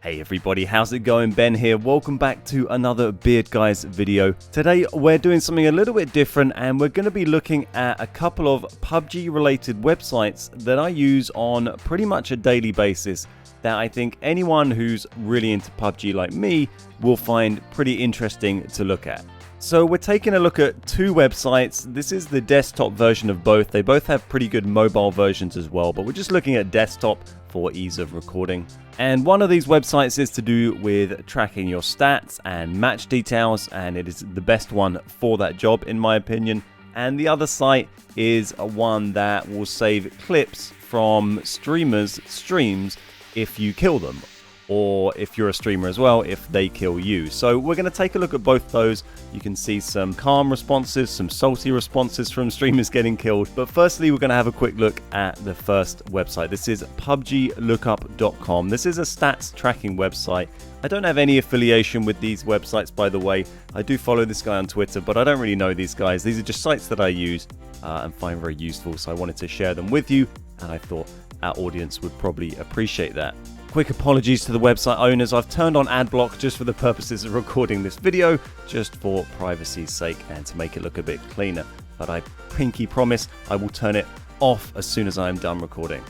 Hey everybody, how's it going? Ben here. Welcome back to another Beard Guys video. Today we're doing something a little bit different and we're going to be looking at a couple of PUBG related websites that I use on pretty much a daily basis that I think anyone who's really into PUBG like me will find pretty interesting to look at. So we're taking a look at two websites. This is the desktop version of both. They both have pretty good mobile versions as well, but we're just looking at desktop for ease of recording. And one of these websites is to do with tracking your stats and match details, and it is the best one for that job in my opinion. And the other site is one that will save clips from streamers' streams if you kill them, or if you're a streamer as well, if they kill you. So we're going to take a look at both those. You can see some calm responses, some salty responses from streamers getting killed. But firstly, we're going to have a quick look at the first website. This is PUBGlookup.com. This is a stats tracking website. I don't have any affiliation with these websites, by the way. I do follow this guy on Twitter, but I don't really know these guys. These are just sites that I use and find very useful. So I wanted to share them with you, and I thought our audience would probably appreciate that. Quick apologies to the website owners. I've turned on ad block just for the purposes of recording this video, just for privacy's sake and to make it look a bit cleaner. But I pinky promise I will turn it off as soon as I am done recording.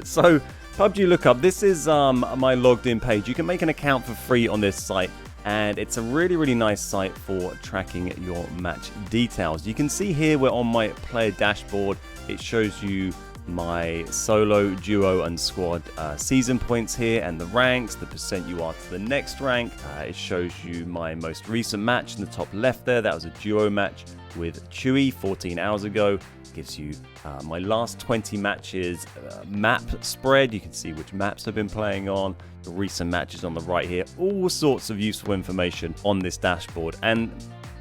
So PUBG Lookup, this is my logged in page. You can make an account for free on this site, and it's a really nice site for tracking your match details. You can see here we're on my player dashboard. It shows you my solo, duo and squad season points here, and the ranks, the percent you are to the next rank. It shows you my most recent match in the top left there. That was a duo match with Chewy 14 hours ago. It gives you my last 20 matches map spread. You can see which maps I've been playing on, the recent matches on the right here, all sorts of useful information on this dashboard. And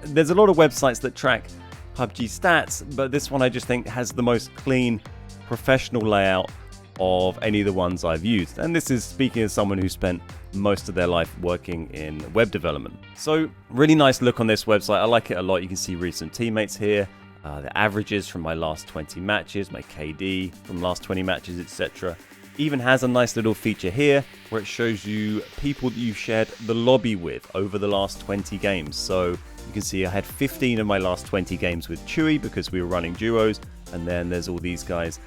there's a lot of websites that track PUBG stats, but this one I just think has the most clean, professional layout of any of the ones I've used. And this is speaking as someone who spent most of their life working in web development. So really nice look on this website. I like it a lot. You can see recent teammates here, the averages from my last 20 matches, my KD from last 20 matches, etc. Even has a nice little feature here where it shows you people that you've shared the lobby with over the last 20 games. So you can see I had 15 of my last 20 games with Chewy because we were running duos. And then there's all these guys,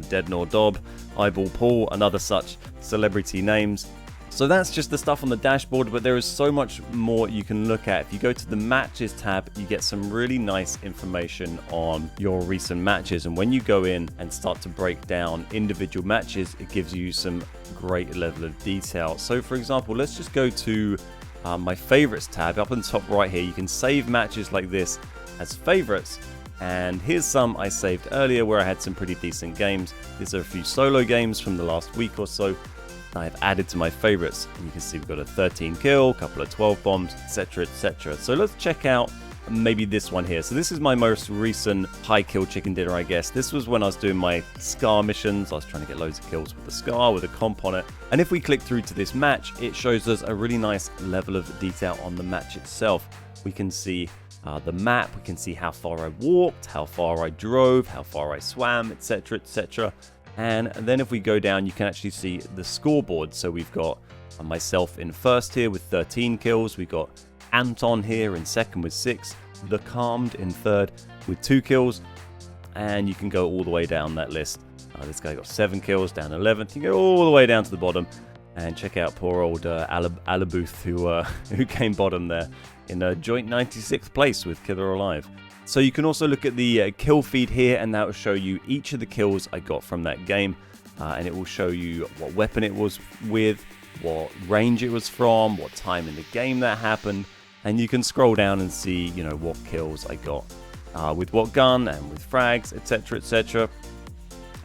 Dead Nor Dob, Eyeball Paul, and other such celebrity names. So that's just the stuff on the dashboard, but there is so much more you can look at. If you go to the matches tab, you get some really nice information on your recent matches. And when you go in and start to break down individual matches, it gives you some great level of detail. So for example, let's just go to my favorites tab. Up on the top right here, you can save matches like this as favorites. And here's some I saved earlier where I had some pretty decent games. These are a few solo games from the last week or so I've added to my favorites. And you can see we've got a 13 kill, a couple of 12 bombs, etc, etc. So let's check out maybe this one here. So this is my most recent high kill chicken dinner, I guess. This was when I was doing my Scar missions. I was trying to get loads of kills with the Scar, with a comp on it. And if we click through to this match, it shows us a really nice level of detail on the match itself. We can see the map, we can see how far I walked, how far I drove, how far I swam, etc, etc. And then if we go down, you can actually see the scoreboard. So we've got myself in first here with 13 kills, we got Anton here in second with 6, The Calmed in third with 2 kills, and you can go all the way down that list. This guy got 7 kills, down 11th. You can go all the way down to the bottom and check out poor old Alabuth who came bottom there in a joint 96th place with Killer Alive. So you can also look at the kill feed here, and that will show you each of the kills I got from that game, and it will show you what weapon it was with, what range it was from, what time in the game that happened, and you can scroll down and see, you know, what kills I got with what gun and with frags, etc, etc.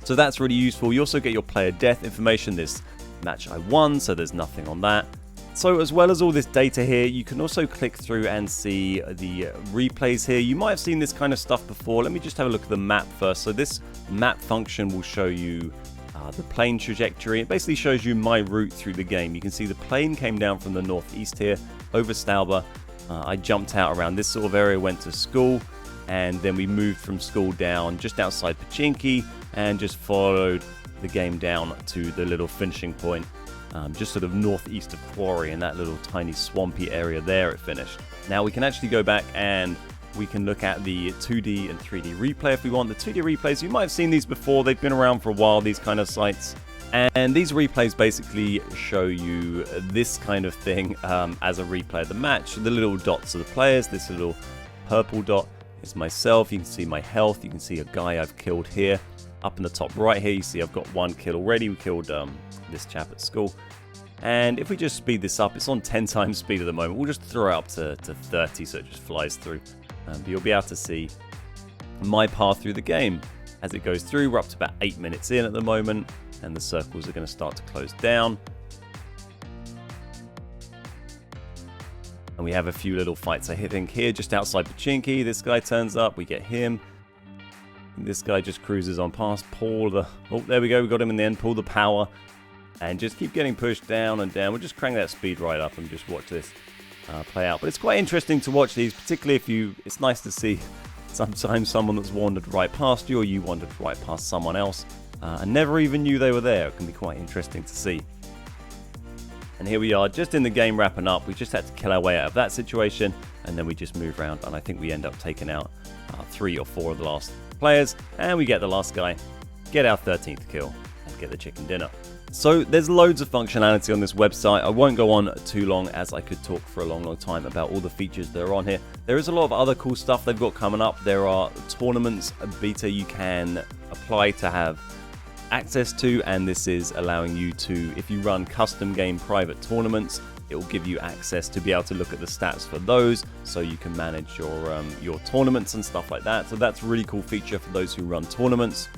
So that's really useful. You also get your player death information. This match I won, so there's nothing on that. So as well as all this data here, you can also click through and see the replays here. You might have seen this kind of stuff before. Let me just have a look at the map first. So this map function will show you the plane trajectory. It basically shows you my route through the game. You can see the plane came down from the northeast here over Stauber. I jumped out around this sort of area, went to school, and then we moved from school down just outside Pachinki and just followed the game down to the little finishing point just sort of northeast of Quarry, in that little tiny swampy area there it finished. Now we can actually go back and we can look at the 2D and 3D replay if we want. The 2D replays, you might have seen these before, they've been around for a while, these kind of sites. And these replays basically show you this kind of thing as a replay of the match. The little dots are the players, this little purple dot is myself, you can see my health, you can see a guy I've killed here. Up in the top right here, you see I've got one kill already, we killed this chap at school. And if we just speed this up, it's on 10 times speed at the moment, we'll just throw it up to 30 so it just flies through. But you'll be able to see my path through the game. As it goes through, we're up to about 8 minutes in at the moment, and the circles are going to start to close down. And we have a few little fights I think here just outside Pachinki. This guy turns up, we get him. This guy just cruises on past. Pull the... Oh, there we go, we got him in the end. Pull the power. And just keep getting pushed down and down. We'll just crank that speed right up and just watch this play out. But it's quite interesting to watch these, particularly if you... It's nice to see sometimes someone that's wandered right past you, or you wandered right past someone else and never even knew they were there. It can be quite interesting to see. And here we are, just in the game wrapping up. We just had to kill our way out of that situation, and then we just move around, and I think we end up taking out 3 or 4 of the last players, and we get the last guy, get our 13th kill, and get the chicken dinner. So there's loads of functionality on this website. I won't go on too long, as I could talk for a long time about all the features that are on here. There is a lot of other cool stuff they've got coming up. There are tournaments, a beta you can apply to have access to, and this is allowing you to, if you run custom game private tournaments, it will give you access to be able to look at the stats for those, so you can manage your tournaments and stuff like that. So that's a really cool feature for those who run tournaments.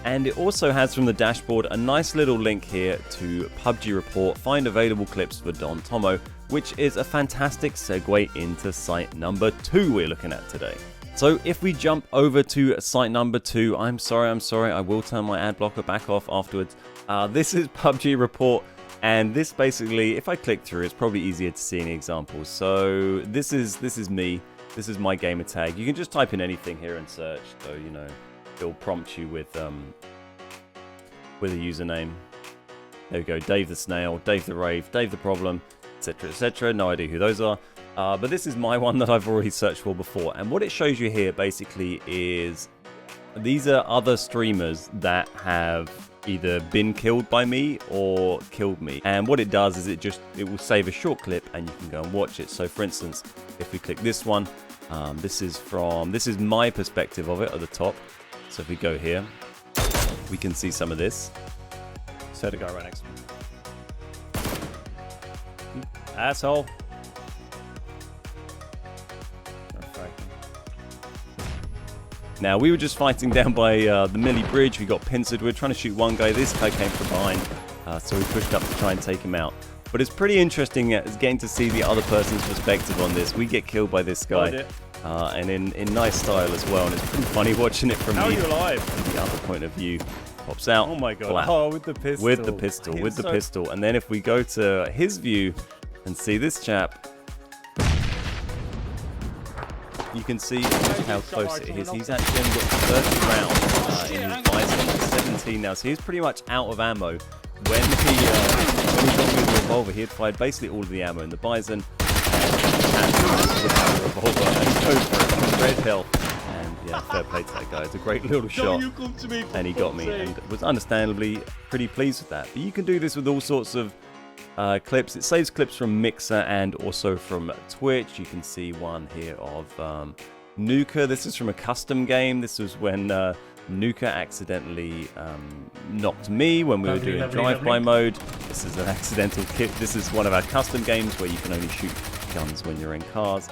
And it also has from the dashboard a nice little link here to PUBG Report, find available clips for Don Tomo, which is a fantastic segue into site number 2 we're looking at today. So if we jump over to site number 2, I'm sorry, I will turn my ad blocker back off afterwards. This is PUBG Report, and this basically, if I click through, it's probably easier to see any examples. So this is me, this is my gamer tag. You can just type in anything here and search, so you know, it'll prompt you with a username. There we go, Dave the Snail, Dave the Rave, Dave the Problem, etc, etc. No idea who those are. But this is my one that I've already searched for before, and what it shows you here basically is these are other streamers that have either been killed by me or killed me, and what it does is it will save a short clip and you can go and watch it. So for instance, if we click this one, this is my perspective of it at the top. So if we go here, we can see some of this. So the guy right next to me. Asshole. Now, we were just fighting down by the Millie Bridge. We got pincered. We were trying to shoot one guy. This guy came from behind, so we pushed up to try and take him out. But it's pretty interesting getting to see the other person's perspective on this. We get killed by this guy, and in nice style as well. And it's pretty funny watching it from the other point of view. Pops out. Oh my god! Flat. Oh, with the pistol. With the pistol. With the pistol. And then if we go to his view and see this chap, you can see just how close it is. He's actually only got 30 rounds in his Bison. He's 17 now, so he's pretty much out of ammo. When he got me the revolver, he had fired basically all of the ammo in the Bison, and the revolver and go for it. Red health, and yeah, fair play to that guy. It's a great little shot, and he got me, and was understandably pretty pleased with that. But you can do this with all sorts of clips. It saves clips from Mixer and also from Twitch. You can see one here of Nuka. This is from a custom game. This was when Nuka accidentally knocked me when we were doing drive-by mode. This is an accidental kit. This is one of our custom games where you can only shoot guns when you're in cars.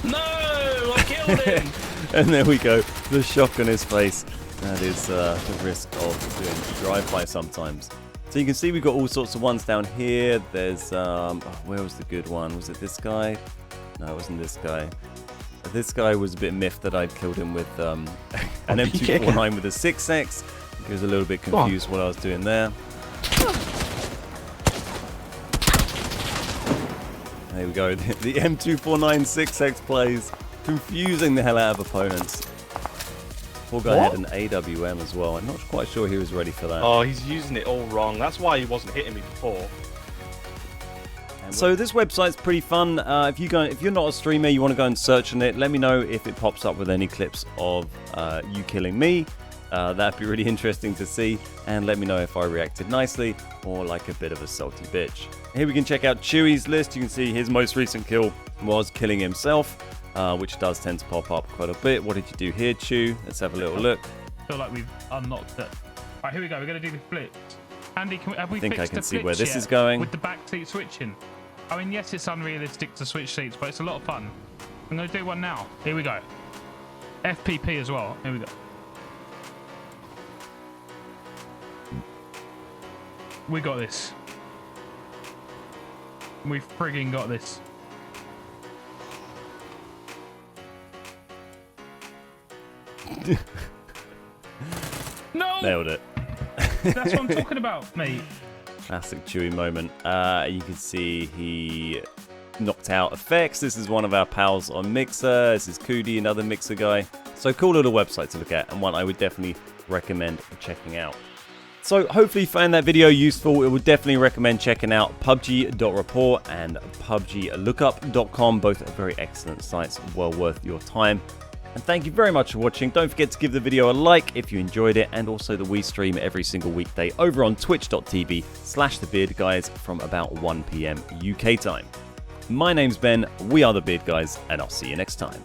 No, I killed him. And there we go. The shock on his face. That is the risk of doing drive-by sometimes. So you can see we've got all sorts of ones down here. There's, where was the good one? Was it this guy? No, it wasn't this guy. This guy was a bit miffed that I'd killed him with an M249 with a 6X. He was a little bit confused what I was doing there. There we go. The M249 6X plays, confusing the hell out of opponents. Poor guy had an AWM as well. I'm not quite sure he was ready for that. Oh, he's using it all wrong. That's why he wasn't hitting me before. So this website's pretty fun. If you're not a streamer, you want to go and search on it, let me know if it pops up with any clips of you killing me. That'd be really interesting to see, and let me know if I reacted nicely or like a bit of a salty bitch. Here we can check out Chewy's list. You can see his most recent kill was killing himself, which does tend to pop up quite a bit. What did you do here, Chew? Let's have a little look. I feel like we've unlocked it. Right, here we go. We're going to do the flips. Andy, have we I think fixed I can the see where flips this yet is going. with the back seat switching? I mean, yes, it's unrealistic to switch seats, but it's a lot of fun. I'm going to do one now. Here we go. FPP as well. Here we go. We got this. We frigging got this. No! Nailed it. That's what I'm talking about, mate. Classic Chewy moment. You can see he knocked out effects. This is one of our pals on Mixer. This is Cootie, another Mixer guy. So cool little website to look at, and one I would definitely recommend checking out. So hopefully you found that video useful. I would definitely recommend checking out PUBG.report and PUBGlookup.com. Both are very excellent sites, well worth your time. And thank you very much for watching. Don't forget to give the video a like if you enjoyed it, and also that we stream every single weekday over on twitch.tv/thebeardguys from about 1 PM UK time. My name's Ben, we are the Beard Guys, and I'll see you next time.